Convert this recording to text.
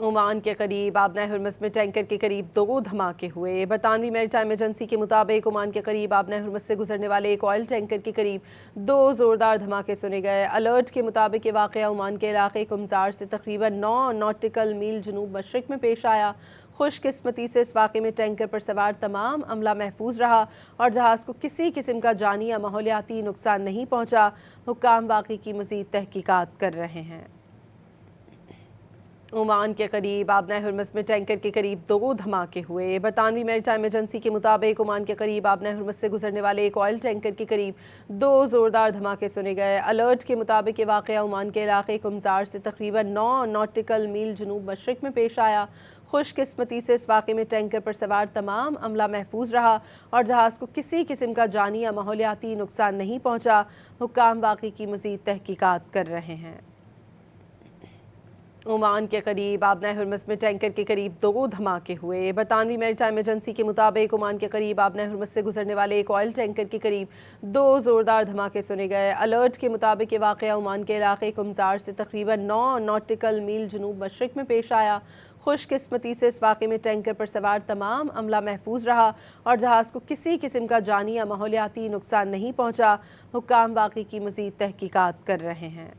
Oman के करीब आबना Hermes में टैंकर के करीब 2 धमाके हुए। बरतानवी मैरीटाइम एजेंसी के मुताबिक ओमान के करीब आबना हरमस से गुजरने वाले एक ऑयल टैंकर के करीब 2 ज़ोरदार धमाके सुने गए। अलर्ट के मुताबिक ये वाक़या ओमान के इलाके कुमजार से तकरीबन 9 नॉटिकल मील जनूब मशरिक में पेश आया। खुशकिस्मती से इस वाक़े में टैंकर पर सवार तमाम अमला महफूज रहा और जहाज़ को किसी किस्म का जानी या माहौलियाती नुकसान नहीं पहुँचा। हुक्काम वाक़े की मज़ीद तहकीकात कर रहे हैं। ओमान के करीब आबना हरमस में टैंकर के करीब 2 धमाके हुए। बरतानवी मैरीटाइम एजेंसी के मुताबिक ओमान के करीब आबना हरमस से गुजरने वाले एक ऑयल टैंकर के करीब 2 ज़ोरदार धमाके सुने गए। अलर्ट के मुताबिक ये वाक़या ओमान के इलाके कुमजार से तकरीबन 9 नॉटिकल मील जनूब मशरिक में पेश आया। खुशकिस्मती से इस वाक़े में टैंकर पर सवार तमाम अमला महफूज रहा और जहाज़ को किसी किस्म का जानी या माहौलियाती नुकसान नहीं पहुँचा। हुक्काम वाक़े की मज़ीद तहकीकात कर रहे हैं। ओमान के करीब आबना हरमस में टैंकर के करीब 2 धमाके हुए। बरतानवी मैरीटाइम एजेंसी के मुताबिक ओमान के करीब आबना हरमस से गुजरने वाले एक ऑयल टैंकर के करीब 2 ज़ोरदार धमाके सुने गए। अलर्ट के मुताबिक ये वाक़या ओमान के इलाके कुमजार से तकरीबन 9 नॉटिकल मील जनूब मशरिक में पेश आया। खुशकिस्मती से इस वाक़े में टैंकर पर सवार तमाम अमला महफूज रहा और जहाज़ को किसी किस्म का जानी या माहौलियाती नुकसान नहीं पहुँचा। हुक्काम वाक़े की मज़ीद तहकीकात कर रहे हैं।